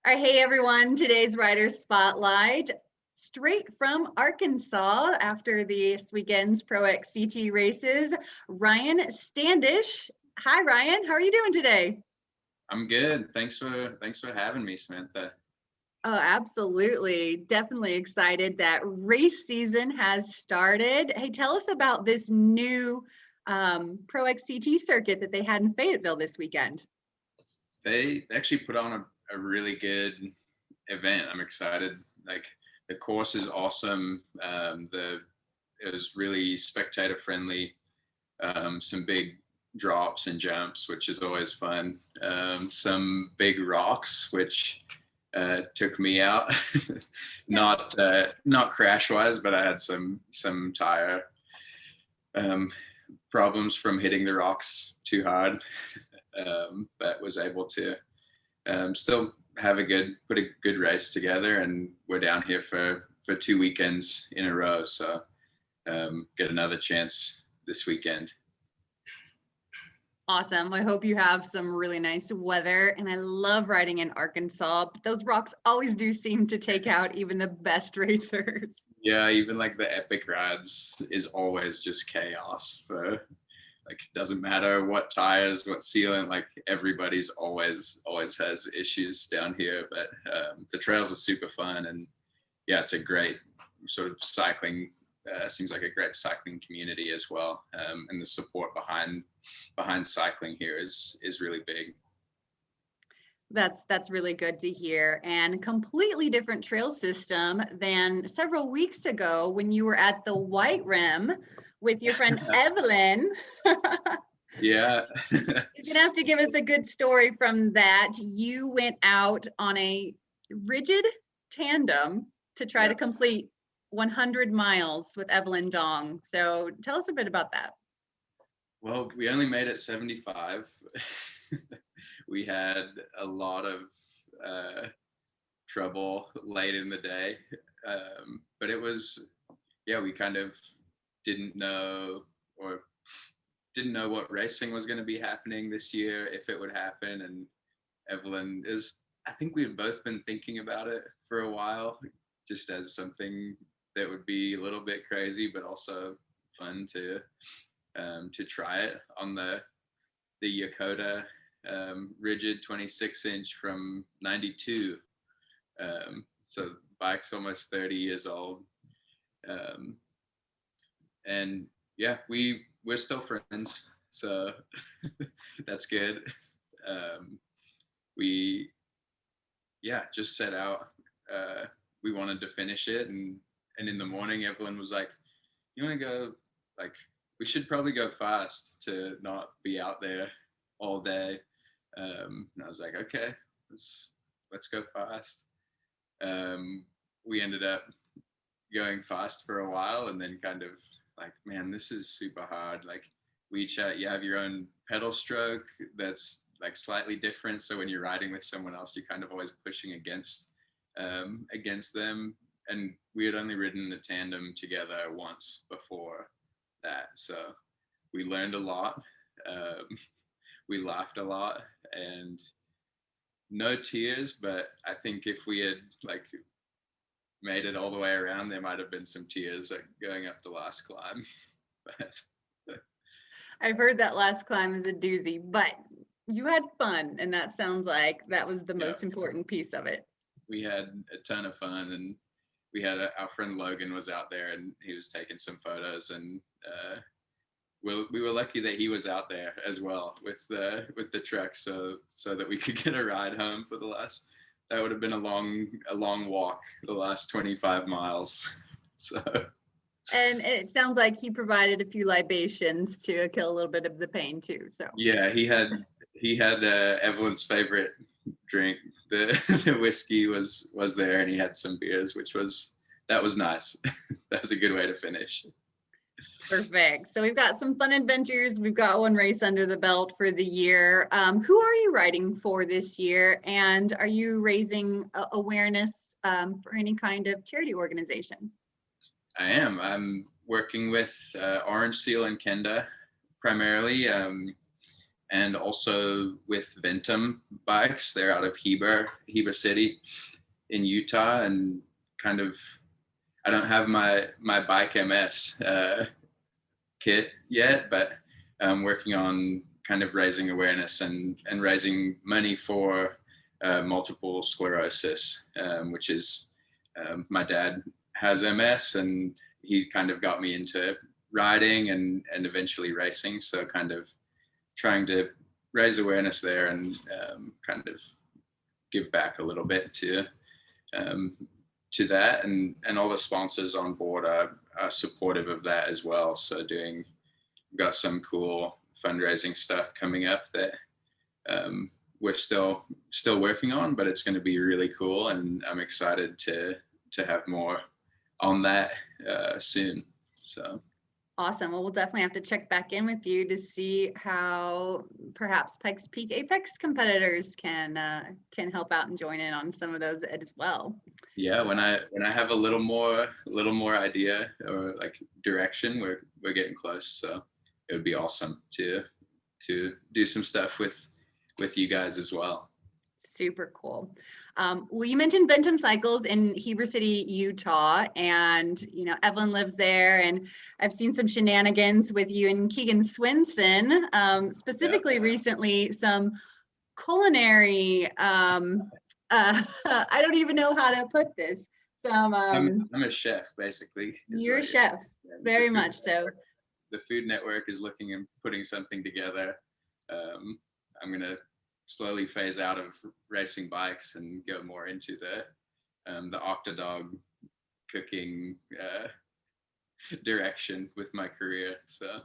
All right, hey everyone, today's Rider Spotlight, straight from Arkansas after this weekend's Pro X CT races, Ryan Standish. Hi Ryan, how are you doing today? I'm good. Thanks for having me, Samantha. Oh, absolutely. Definitely excited that race season has started. Hey, tell us about this new Pro X CT circuit that they had in Fayetteville this weekend. They actually put on a really good event. I'm excited. Like the course is awesome. It was really spectator friendly. Some big drops and jumps, which is always fun. Some big rocks, which took me out. Not crash wise, but I had some tire problems from hitting the rocks too hard. But was able to still put a good race together, and we're down here for 2 weekends in a row, so get another chance this weekend. Awesome. I hope you have some really nice weather. And I love riding in Arkansas, but those rocks always do seem to take out even the best racers. Yeah, even like the epic rides is always just chaos for like, doesn't matter what tires, what sealant, like everybody's always has issues down here. But the trails are super fun, and yeah, it's a great sort of cycling. Seems like a great cycling community as well, and the support behind cycling here is really big. That's really good to hear, and completely different trail system than several weeks ago when you were at the White Rim with your friend Evelyn. Yeah. You're gonna have to give us a good story from that. You went out on a rigid tandem to try to complete 100 miles with Evelyn Dong. So tell us a bit about that. Well, we only made it 75. We had a lot of trouble late in the day, but it was, yeah, we kind of didn't know what racing was going to be happening this year, if it would happen. And Evelyn I think we had both been thinking about it for a while, just as something that would be a little bit crazy, but also fun to try it on the Yokota rigid 26-inch from 92. So the bike's almost 30 years old. And yeah, we're still friends, so that's good. We just set out. We wanted to finish it, and in the morning, Evelyn was like, "You want to go? Like, we should probably go fast to not be out there all day." And I was like, "Okay, let's go fast." We ended up going fast for a while, and then kind of like, man, this is super hard. Like, you have your own pedal stroke that's like slightly different. So when you're riding with someone else, you're kind of always pushing against them. And we had only ridden a tandem together once before that, so we learned a lot. We laughed a lot, and no tears, but I think if we had like made it all the way around, there might have been some tears like going up the last climb. I've heard that last climb is a doozy, but you had fun, and that sounds like that was the most important piece of it. We had a ton of fun, and we had our friend Logan was out there, and he was taking some photos, and we were lucky that he was out there as well with the truck, so that we could get a ride home for the last. That would have been a long walk, the last 25 miles. So. And it sounds like he provided a few libations to kill a little bit of the pain too. So. Yeah, he had Evelyn's favorite drink. The whiskey was there, and he had some beers, that was nice. That was a good way to finish. Perfect. So we've got some fun adventures. We've got one race under the belt for the year. Who are you riding for this year? And are you raising awareness for any kind of charity organization? I am. I'm working with Orange Seal and Kenda primarily. and also with Ventum bikes. They're out of Heber City in Utah, and kind of, I don't have my bike MS kit yet, but I'm working on kind of raising awareness and raising money for multiple sclerosis, which is, my dad has MS, and he kind of got me into riding and eventually racing. So kind of trying to raise awareness there and kind of give back a little bit to that, and all the sponsors on board are supportive of that as well. So we've got some cool fundraising stuff coming up that we're still working on, but it's going to be really cool, and I'm excited to have more on that soon. So awesome. Well, we'll definitely have to check back in with you to see how perhaps Pikes Peak APEX competitors can help out and join in on some of those as well. Yeah, when I have a little more idea or like direction, we're getting close. So it would be awesome to do some stuff with you guys as well. Super cool. Well, you mentioned Ventum Cycles in Heber City, Utah, and Evelyn lives there, and I've seen some shenanigans with you and Keegan Swinson, specifically recently some culinary. I don't even know how to put this. Some. I'm a chef, basically. You're a chef, very much so. The Food Network is looking and putting something together. I'm gonna slowly phase out of racing bikes and go more into the Octodog cooking direction with my career. So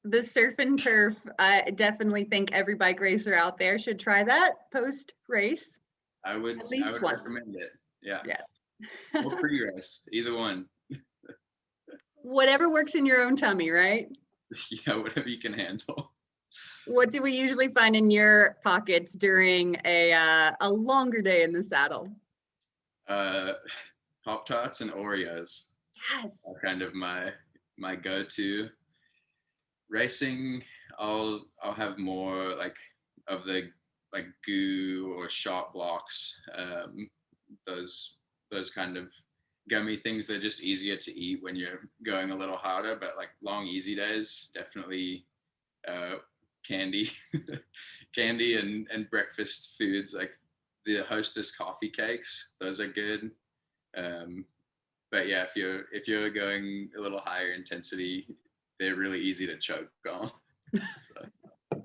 the surf and turf, I definitely think every bike racer out there should try that post race. I would recommend it. Yeah. Or pre-race, either one. Whatever works in your own tummy, right? Yeah, whatever you can handle. What do we usually find in your pockets during a longer day in the saddle? Pop-Tarts and Oreos. Yes. Are kind of my go-to. Racing, I'll have more like of the like goo or shot blocks. Those kind of gummy things, they're just easier to eat when you're going a little harder, but like long easy days, definitely candy and breakfast foods, like the Hostess coffee cakes, those are good. But yeah, if you're going a little higher intensity, they're really easy to choke on. So.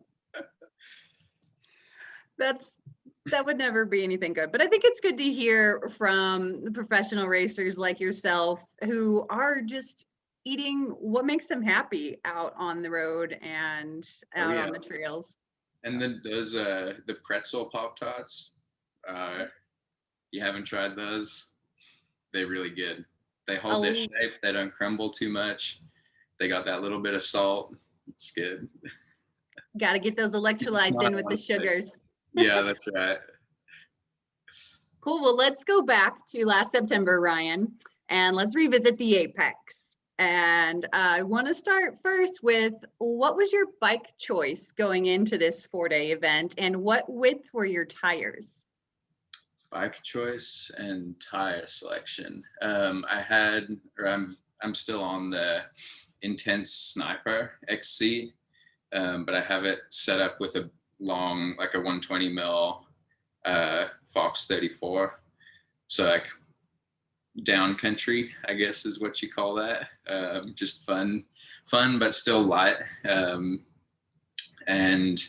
That would never be anything good, but I think it's good to hear from the professional racers like yourself who are just eating what makes them happy out on the road and out on the trails. And then those the pretzel Pop-Tarts, you haven't tried those? They're really good. They hold their shape, they don't crumble too much. They got that little bit of salt. It's good. Got to get those electrolytes in with the sugars. Yeah, that's right. Cool. Well, let's go back to last September, Ryan, and let's revisit the Apex. And I want to start first with, what was your bike choice going into this 4-day event, and what width were your tires? Bike choice and tire selection. I'm still on the Intense Sniper XC, but I have it set up with a long, like a 120 mil Fox 34. So like down country, I guess is what you call that. Just fun, but still light. And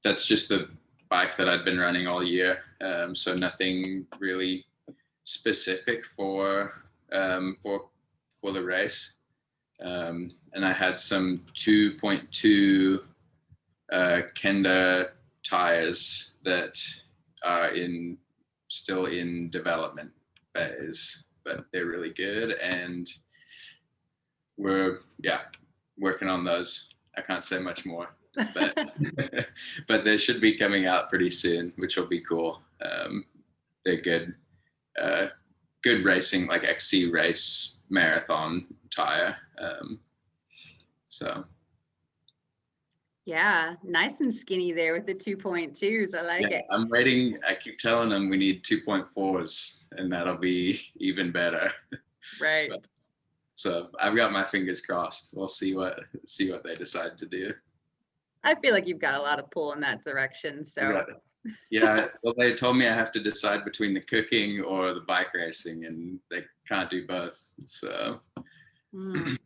that's just the bike that I'd been running all year. So nothing really specific for the race. And I had some 2.2 Kenda tires that are still in development phase, but they're really good, and we're working on those. I can't say much more, but but they should be coming out pretty soon, which will be cool. They're good, good racing, like XC race marathon tire. So Yeah, nice and skinny there with the 2.2s. I like Yeah, it. I'm waiting. I keep telling them we need 2.4s, and that'll be even better. Right. But, so I've got my fingers crossed. We'll see what they decide to do. I feel like you've got a lot of pull in that direction. We So got Yeah, well, they told me I have to decide between the cooking or the bike racing, and they can't do both. So mm,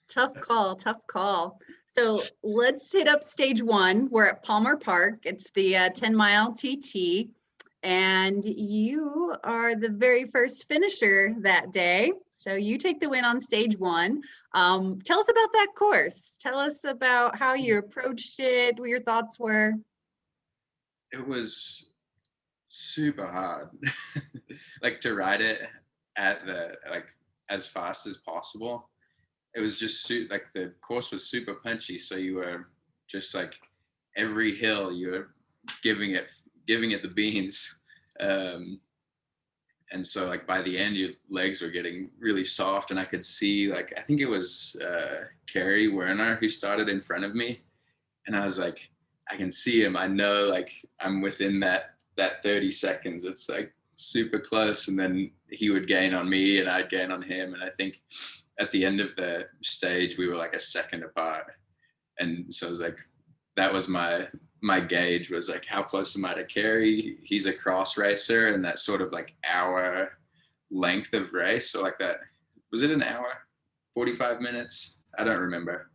tough call, tough call. So let's hit up stage one. We're at Palmer Park. It's the 10-mile TT. And you are the very first finisher that day. So you take the win on stage one. Tell us about that course. Tell us about how you approached it, what your thoughts were. it was super hard, like to ride it at the like as fast as possible. It was just like the course was super punchy, so you were just like every hill you were giving it the beans. And so like by the end your legs were getting really soft, and I could see, like, I think it was Carrie Werner who started in front of me, and I was like, I can see him, I know, like I'm within that 30 seconds, it's like super close. And then he would gain on me and I'd gain on him, and I think at the end of the stage we were like a second apart. And so it was like, that was my gauge, was like, how close am I to Carrie? He's a cross racer, and that sort of like hour length of race. So like that, was it an hour, 45 minutes? I don't remember.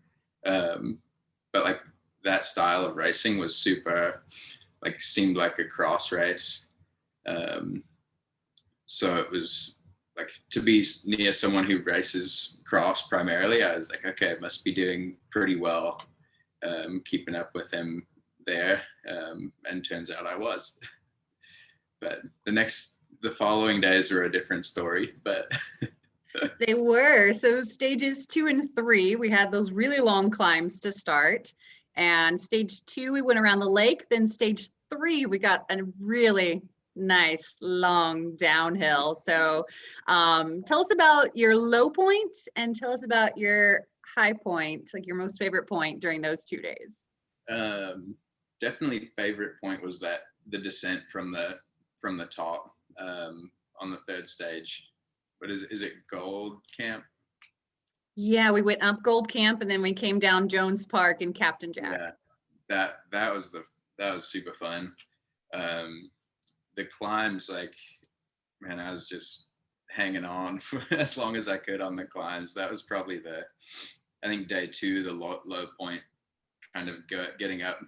But like that style of racing was super, like seemed like a cross race. So it was like, to be near someone who races cross primarily, I was like, okay, I must be doing pretty well, keeping up with him there. And turns out I was. But the following days were a different story, but They were. So stages 2 and 3, we had those really long climbs to start. And stage 2, we went around the lake. Then stage 3, we got a really nice long downhill. So tell us about your low point and tell us about your high point, like your most favorite point during those 2 days. Definitely favorite point was that the descent from the top, on the third stage. What is it, Gold Camp? Yeah, we went up Gold Camp and then we came down Jones Park and Captain Jack. Yeah, that was super fun. The climbs, like, man, I was just hanging on for as long as I could on the climbs. That was probably I think day 2, the low point, kind of getting up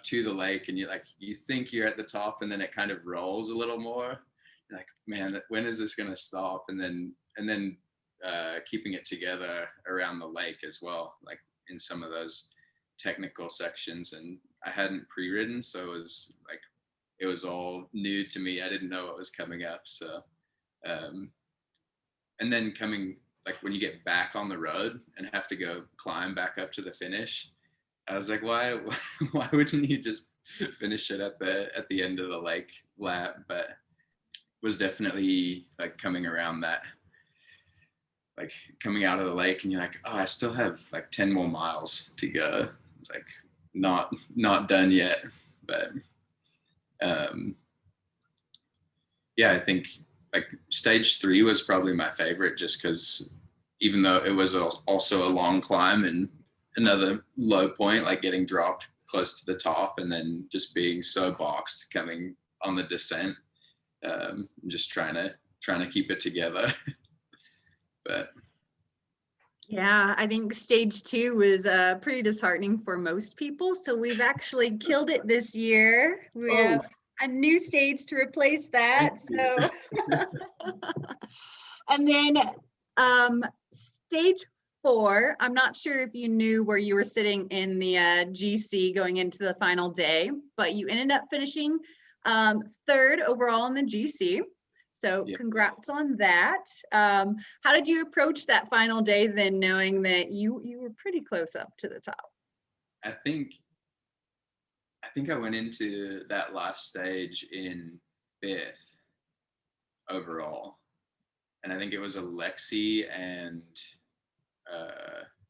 to the lake, and you think you're at the top, and then it kind of rolls a little more. You're like, man, when is this gonna stop? And then keeping it together around the lake as well, like in some of those technical sections. And I hadn't pre-ridden, so it was all new to me. I didn't know what was coming up. So and then coming, like when you get back on the road and have to go climb back up to the finish, I was like, why wouldn't you just finish it at the end of the lake lap? But was definitely like coming around that, like coming out of the lake, and you're like, oh, I still have like 10 more miles to go. It's like not done yet. But yeah, I think like stage 3 was probably my favorite, just because even though it was also a long climb and another low point, like getting dropped close to the top and then just being so boxed coming on the descent, just trying to keep it together. But yeah, I think stage 2 was pretty disheartening for most people. So we've actually killed it this year. We have a new stage to replace that. So, and then stage 4, I'm not sure if you knew where you were sitting in the GC going into the final day, but you ended up finishing 3rd overall in the GC. So congrats on that. How did you approach that final day then, knowing that you were pretty close up to the top? I think I went into that last stage in 5th overall, and I think it was Alexi and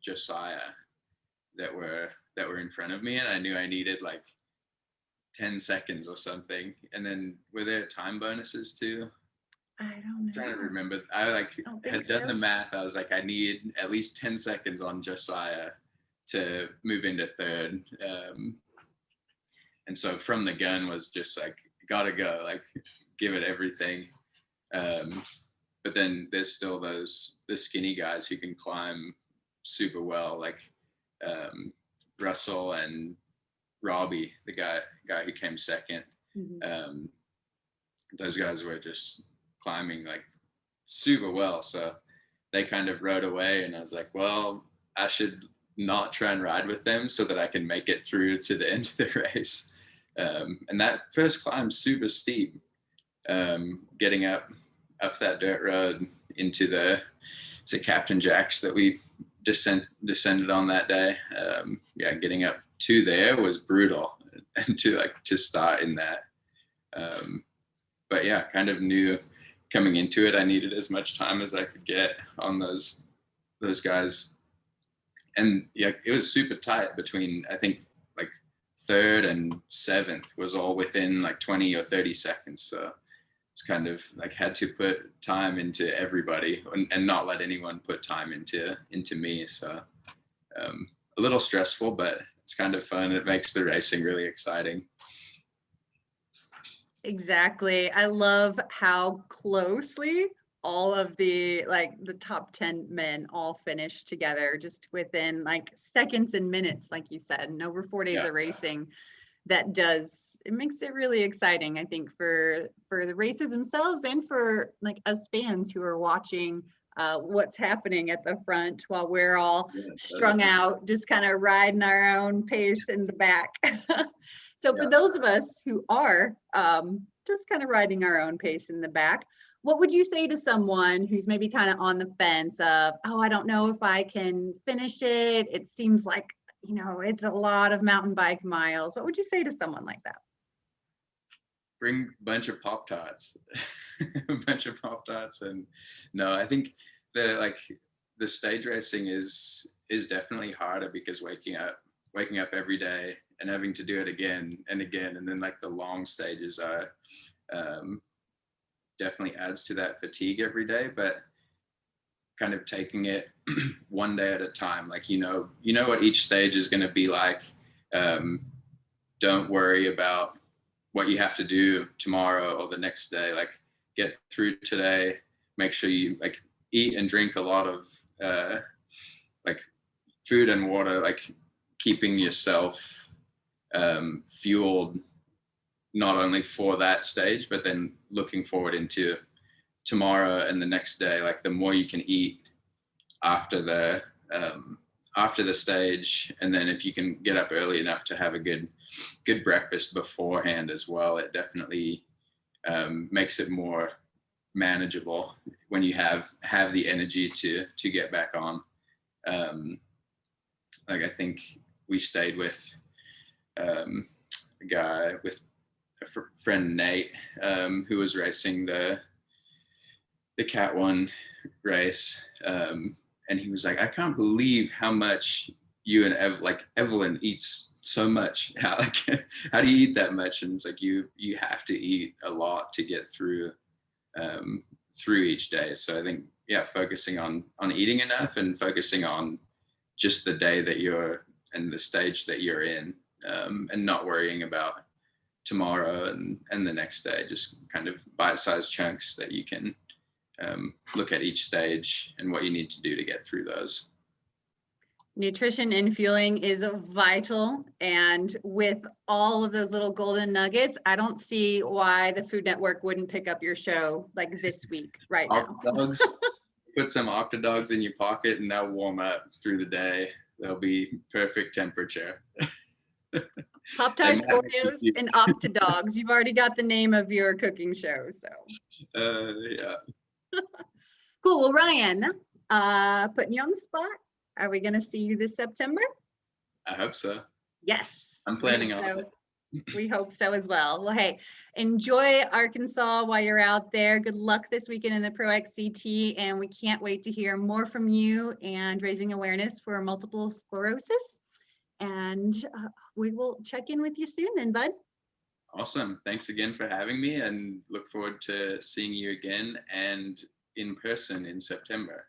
Josiah that were that were in front of me, and I knew I needed like 10 seconds or something. And then were there time bonuses too? I don't know. I'm trying to remember. I like had done the math. I was like, I need at least 10 seconds on Josiah to move into third. And so from the gun was just like, gotta go, like give it everything. But then there's still the skinny guys who can climb super well, like Russell and Robbie, the guy who came second. Mm-hmm. Those guys were just climbing like super well. So they kind of rode away, and I was like, well, I should not try and ride with them so that I can make it through to the end of the race. And that first climb's super steep, getting up that dirt road into the Captain Jack's that we descended on that day. Getting up to there was brutal, and to start in that. But yeah, kind of knew coming into it I needed as much time as I could get on those guys. And yeah, it was super tight between, I think, like third and seventh was all within like 20 or 30 seconds. So it's kind of like had to put time into everybody and not let anyone put time into me. So a little stressful, but it's kind of fun. It makes the racing really exciting. Exactly. I love how closely all of the top 10 men all finished together just within like seconds and minutes, like you said, and over 4 days of racing. It makes it really exciting, I think, for the races themselves and for like us fans who are watching what's happening at the front while we're all strung out, just kind of riding our own pace in the back. So for those of us who are just kind of riding our own pace in the back, what would you say to someone who's maybe kind of on the fence of, oh, I don't know if I can finish it. It seems like, it's a lot of mountain bike miles. What would you say to someone like that? Bring a bunch of Pop-Tarts, And no, I think the stage racing is definitely harder because waking up every day and having to do it again and again. And then like the long stages are, definitely adds to that fatigue every day, but kind of taking it one day at a time. Like, what each stage is going to be like. Don't worry about what you have to do tomorrow or the next day. Like, get through today, make sure you like eat and drink a lot of like food and water, like keeping yourself fueled not only for that stage, but then looking forward into tomorrow and the next day. Like the more you can eat after the stage, and then if you can get up early enough to have a good breakfast beforehand as well, it definitely makes it more manageable when you have the energy to get back on. Like I think we stayed with a guy with a friend Nate, who was racing the Cat 1 race, and he was like, I can't believe how much you and Evelyn eats so much. How do you eat that much? And it's like you have to eat a lot to get through each day. So I think focusing on eating enough and focusing on just the day that you're and the stage that you're in, and not worrying about tomorrow and the next day, just kind of bite-sized chunks that you can look at each stage and what you need to do to get through those. Nutrition and fueling is vital, and with all of those little golden nuggets, I don't see why the Food Network wouldn't pick up your show like this week right now. Put some Octadogs in your pocket and they'll warm up through the day. They'll be perfect temperature. Pop-Tarts, Oreos, and Octadogs. You've already got the name of your cooking show, so. Yeah. Cool. Well, Ryan, putting you on the spot. Are we going to see you this September? I hope so. Yes. I'm planning on it. We hope so as well. Well, hey, enjoy Arkansas while you're out there. Good luck this weekend in the Pro XCT, and we can't wait to hear more from you and raising awareness for multiple sclerosis. And we will check in with you soon then, bud. Awesome. Thanks again for having me, and look forward to seeing you again and in person in September.